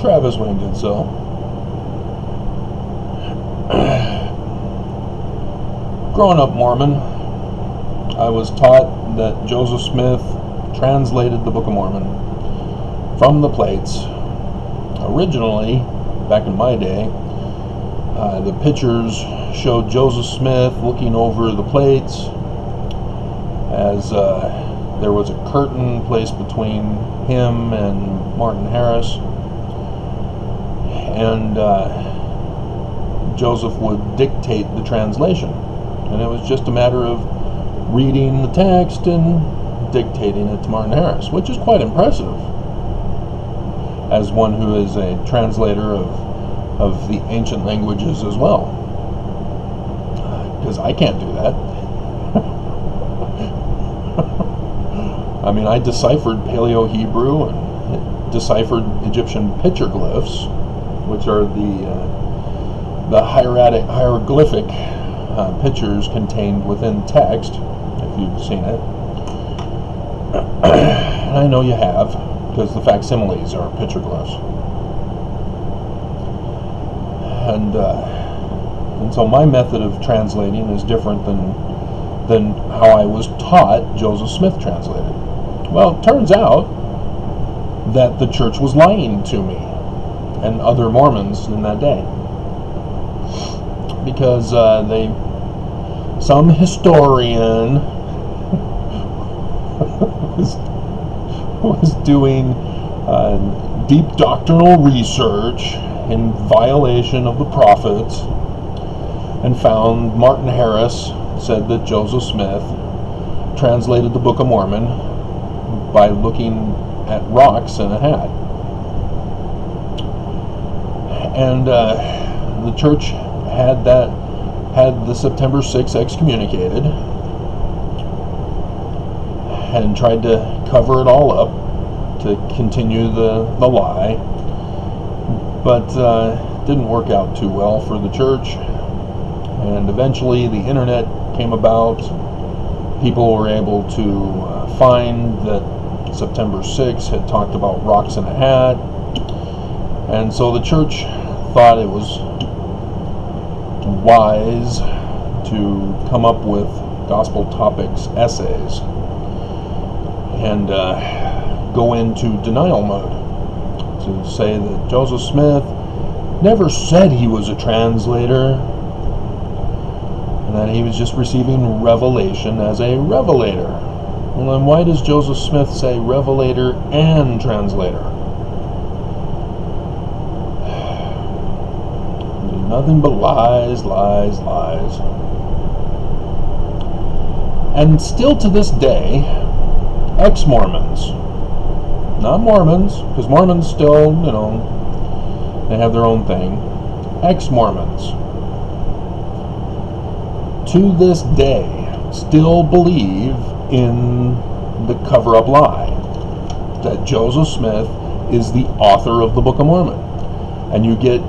Travis Wayne did so. Growing up Mormon, I was taught that Joseph Smith translated the Book of Mormon from the plates. Originally, back in my day, the pictures showed Joseph Smith looking over the plates as there was a curtain placed between him and Martin Harris, and Joseph would dictate the translation, and it was just a matter of reading the text and dictating it to Martin Harris, which is quite impressive as one who is a translator of the ancient languages as well, because I can't do that. I mean, I deciphered Paleo-Hebrew and deciphered Egyptian petroglyphs, which are the hieroglyphic pictures contained within text, if you've seen it. I know you have, because the facsimiles are petroglyphs. And so my method of translating is different than how I was taught Joseph Smith translated. Well, it turns out that the church was lying to me and other Mormons in that day, because some historian was doing deep doctrinal research in violation of the prophets and found Martin Harris said that Joseph Smith translated the Book of Mormon by looking at rocks in a hat. And the church had the September 6th excommunicated and tried to cover it all up to continue the lie, but didn't work out too well for the church. And eventually the internet came about. People were able to find that September 6th had talked about rocks in a hat, and so the church thought it was wise to come up with gospel topics essays and go into denial mode to say that Joseph Smith never said he was a translator, and that he was just receiving revelation as a revelator. Well, then why does Joseph Smith say revelator and translator? Nothing but lies, lies, lies. And still to this day, ex-Mormons, not Mormons, because Mormons still, they have their own thing, ex-Mormons, to this day, still believe in the cover-up lie that Joseph Smith is the author of the Book of Mormon. And you get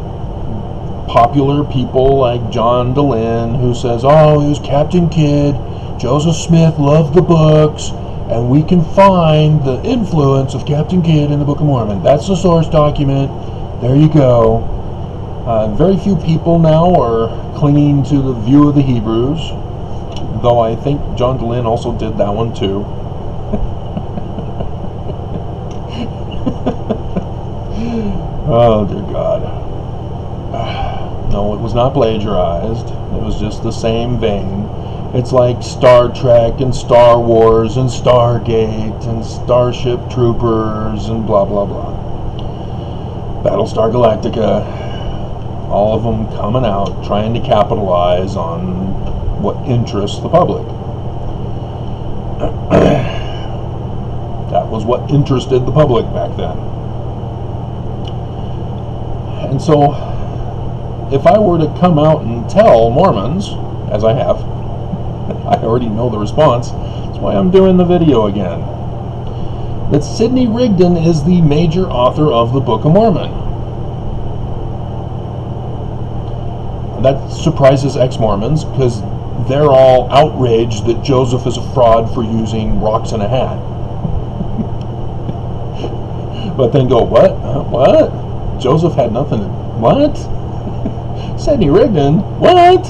popular people like John DeLynn who says, oh, he was Captain Kidd, Joseph Smith loved the books, and we can find the influence of Captain Kidd in the Book of Mormon. That's the source document. There you go. Very few people now are clinging to the view of the Hebrews, though I think John DeLynn also did that one too. Oh, dear God. No, it was not plagiarized. It was just the same vein. It's like Star Trek and Star Wars and Stargate and Starship Troopers and blah, blah, blah. Battlestar Galactica. All of them coming out trying to capitalize on what interests the public. That was what interested the public back then. And so, if I were to come out and tell Mormons, as I have, I already know the response, that's why I'm doing the video again, that Sidney Rigdon is the major author of the Book of Mormon. That surprises ex-Mormons, because they're all outraged that Joseph is a fraud for using rocks in a hat. But then go, what? What? Joseph had nothing to... What? Sidney Rigdon? What?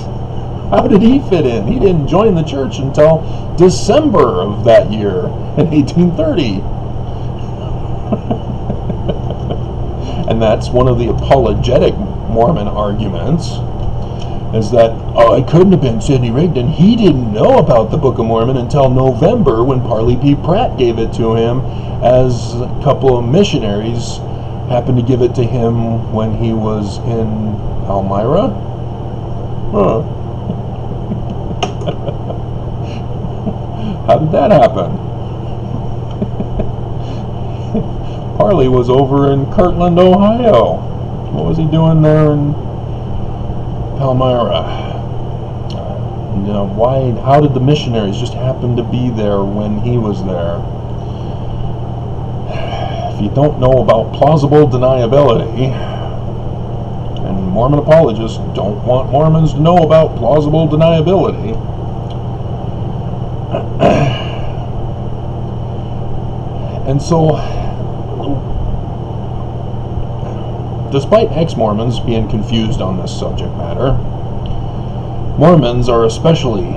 How did he fit in? He didn't join the church until December of that year in 1830. And that's one of the apologetic Mormon arguments, is that, oh, it couldn't have been Sidney Rigdon. He didn't know about the Book of Mormon until November, when Parley P. Pratt gave it to him, as a couple of missionaries happened to give it to him when he was in Palmyra. Huh. How did that happen? Parley was over in Kirtland, Ohio. What was he doing there in Palmyra? Why? How did the missionaries just happen to be there when he was there? If you don't know about plausible deniability, and Mormon apologists don't want Mormons to know about plausible deniability, and so, despite ex-Mormons being confused on this subject matter, Mormons are especially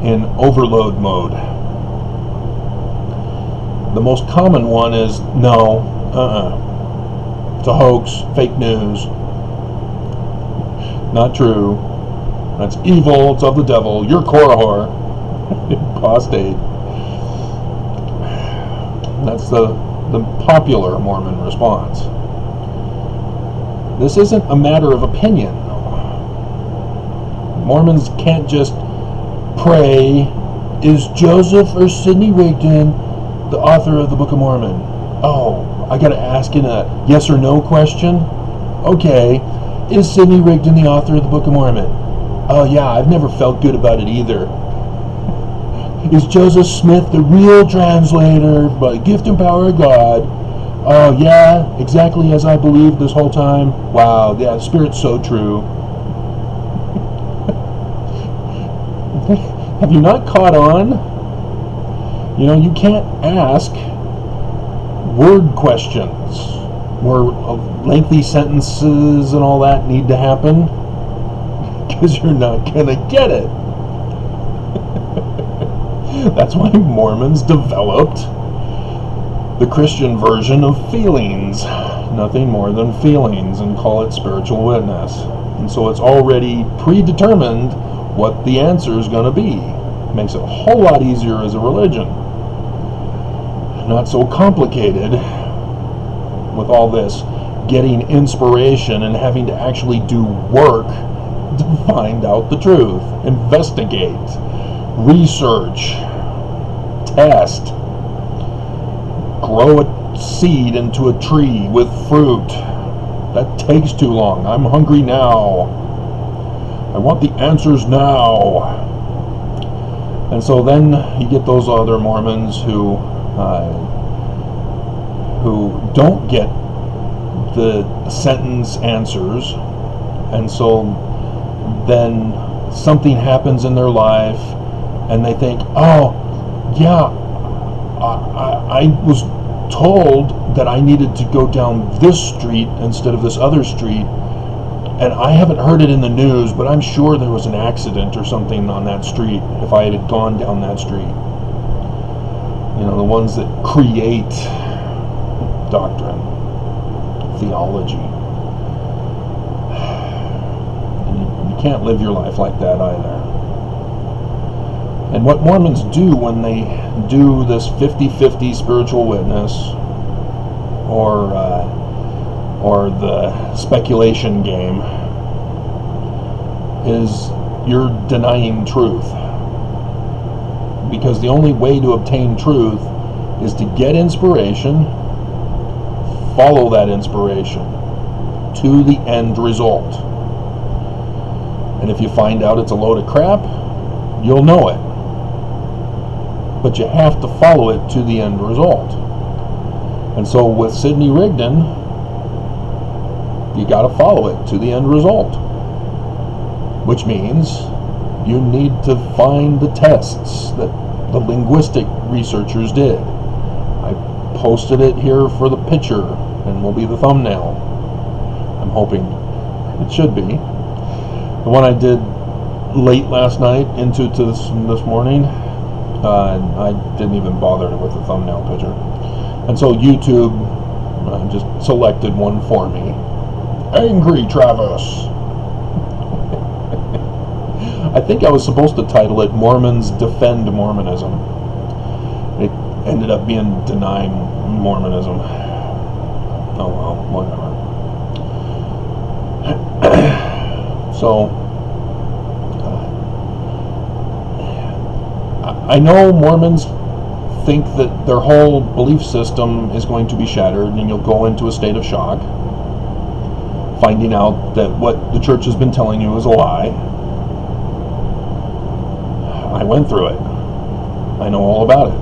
in overload mode. The most common one is, no, it's a hoax, fake news, not true, that's evil, it's of the devil, you're Korahor, apostate. That's the popular Mormon response. This isn't a matter of opinion. Mormons can't just pray, is Joseph or Sidney Rigdon the author of the Book of Mormon? Oh, I gotta ask in a yes or no question? Okay, is Sidney Rigdon the author of the Book of Mormon? Oh yeah, I've never felt good about it either. Is Joseph Smith the real translator by gift and power of God? Oh yeah, exactly as I believed this whole time. Wow, yeah, the Spirit's so true. Have you not caught on? You can't ask word questions where lengthy sentences and all that need to happen, because you're not going to get it. That's why Mormons developed the Christian version of feelings, nothing more than feelings, and call it spiritual witness. And so it's already predetermined what the answer is going to be. It makes it a whole lot easier as a religion. Not so complicated with all this getting inspiration and having to actually do work to find out the truth, investigate, research, test, grow a seed into a tree with fruit. That takes too long. I'm hungry now. I want the answers now. And so then you get those other Mormons who don't get the sentence answers, and so then something happens in their life and they think, oh yeah, I was told that I needed to go down this street instead of this other street, and I haven't heard it in the news, but I'm sure there was an accident or something on that street if I had gone down that street. The ones that create doctrine, theology. And you can't live your life like that either. And what Mormons do when they do this 50-50 spiritual witness, or the speculation game, is you're denying truth. Because the only way to obtain truth is to get inspiration, follow that inspiration to the end result. And if you find out it's a load of crap, you'll know it. But you have to follow it to the end result. And so with Sidney Rigdon, you got to follow it to the end result. Which means you need to find the tests that the linguistic researchers did. I posted it here for the picture and will be the thumbnail. hoping it should be. The one I did late last night into this morning, I didn't even bother with the thumbnail picture. And so YouTube just selected one for me. Angry Travis. I think I was supposed to title it Mormons Defend Mormonism. It ended up being Deny Mormonism. Oh well, whatever. So, I know Mormons think that their whole belief system is going to be shattered, and you'll go into a state of shock, finding out that what the church has been telling you is a lie. I went through it. I know all about it.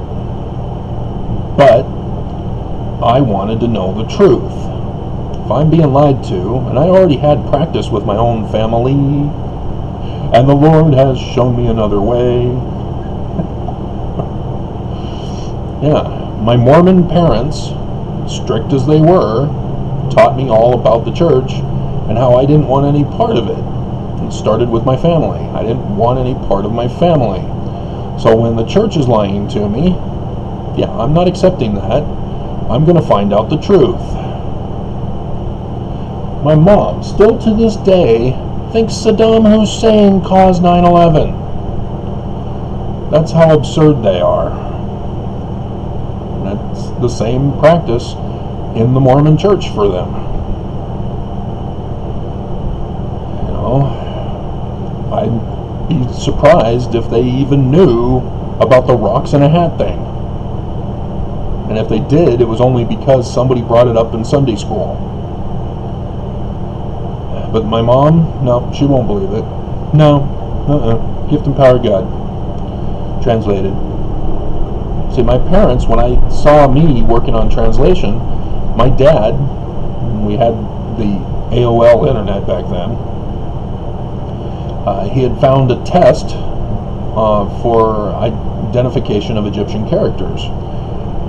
But I wanted to know the truth. If I'm being lied to, and I already had practice with my own family, and the Lord has shown me another way. Yeah, my Mormon parents, strict as they were, taught me all about the church and how I didn't want any part of it. It started with my family. I didn't want any part of my family. So when the church is lying to me, yeah, I'm not accepting that. I'm going to find out the truth. My mom, still to this day, thinks Saddam Hussein caused 9/11. That's how absurd they are. And that's the same practice in the Mormon church for them. You know, I'd be surprised if they even knew about the rocks in a hat thing. And if they did, it was only because somebody brought it up in Sunday school. But my mom, no, she won't believe it. No, gift and power of God. Translated. See, my parents, when I saw me working on translation, my dad, we had the AOL internet back then, he had found a test for identification of Egyptian characters.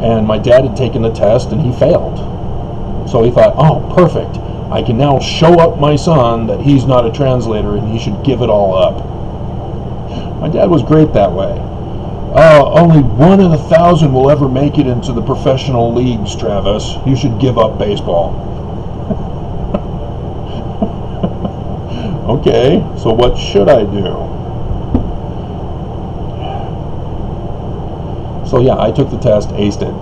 And my dad had taken the test and he failed. So he thought, oh, perfect. I can now show up my son that he's not a translator and he should give it all up. My dad was great that way. Only 1 in 1,000 will ever make it into the professional leagues, Travis. You should give up baseball. Okay, so what should I do? So yeah, I took the test, aced it.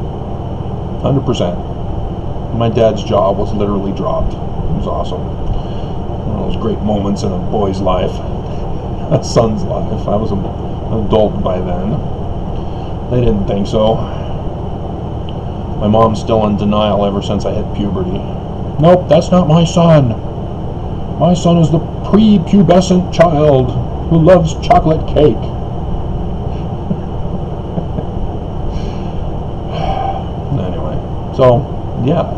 100%. My dad's jaw was literally dropped. It was awesome. One of those great moments in a boy's life. A son's life. I was an adult by then. They didn't think so. My mom's still in denial ever since I hit puberty. Nope, that's not my son. My son is the prepubescent child who loves chocolate cake. Anyway, so yeah.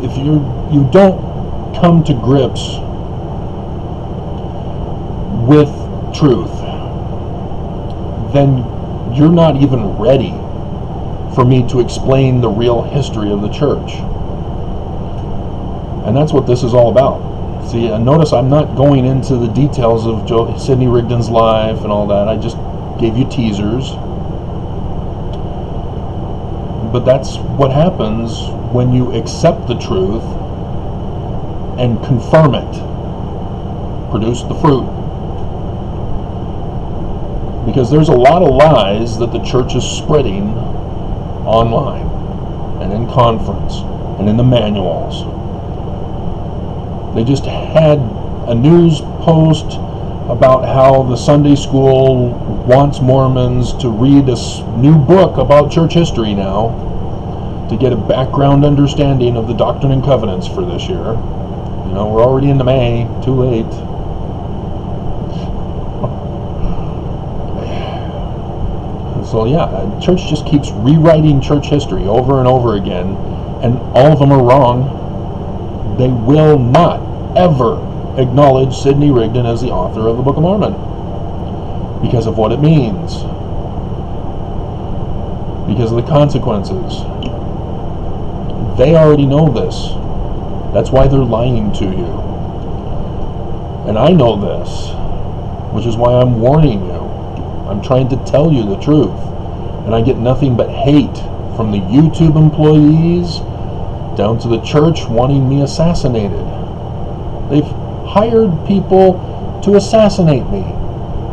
If you don't come to grips with truth, then you're not even ready for me to explain the real history of the church. And that's what this is all about. See, notice I'm not going into the details of Sidney Rigdon's life and all that. I just gave you teasers. But that's what happens when you accept the truth and confirm it. Produce the fruit. Because there's a lot of lies that the church is spreading online and in conference and in the manuals. They just had a news post about how the Sunday school wants Mormons to read a new book about church history now to get a background understanding of the Doctrine and Covenants for this year. You know, we're already into May, too late. So yeah, church just keeps rewriting church history over and over again, and all of them are wrong. They will not ever acknowledge Sidney Rigdon as the author of the Book of Mormon because of what it means, because of the consequences. They already know this. That's why they're lying to you. And I know this, which is why I'm warning you. I'm trying to tell you the truth. And I get nothing but hate from the YouTube employees down to the church wanting me assassinated. They've hired people to assassinate me.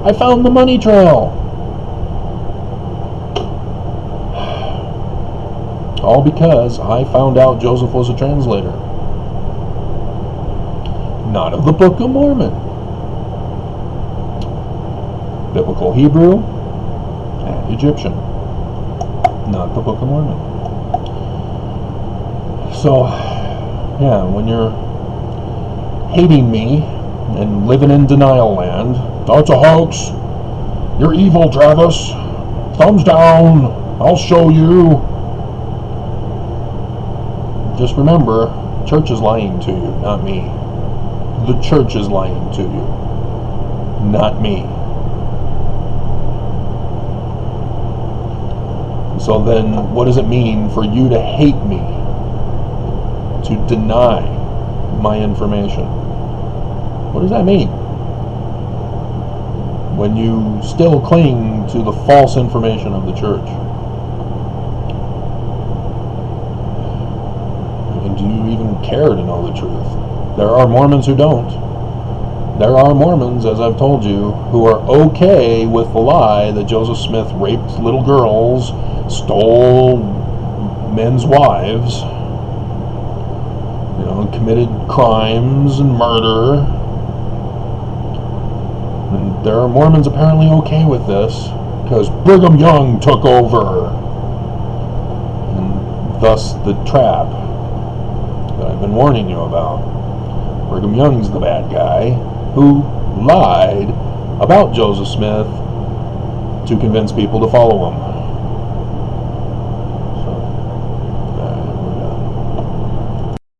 I found the money trail. All because I found out Joseph was a translator. Not of the Book of Mormon. Biblical Hebrew and Egyptian. Not the Book of Mormon. So, yeah, when you're hating me and living in denial land, oh, it's a hoax. You're evil, Travis. Thumbs down. I'll show you. Just remember, church is lying to you, not me. The church is lying to you, not me. So then, what does it mean for you to hate me? To deny my information? What does that mean? When you still cling to the false information of the church? And do you even care to know the truth? There are Mormons who don't. There are Mormons, as I've told you, who are okay with the lie that Joseph Smith raped little girls, stole men's wives, committed crimes and murder. And there are Mormons apparently okay with this because Brigham Young took over. And thus the trap that I've been warning you about. Brigham Young's the bad guy who lied about Joseph Smith to convince people to follow him.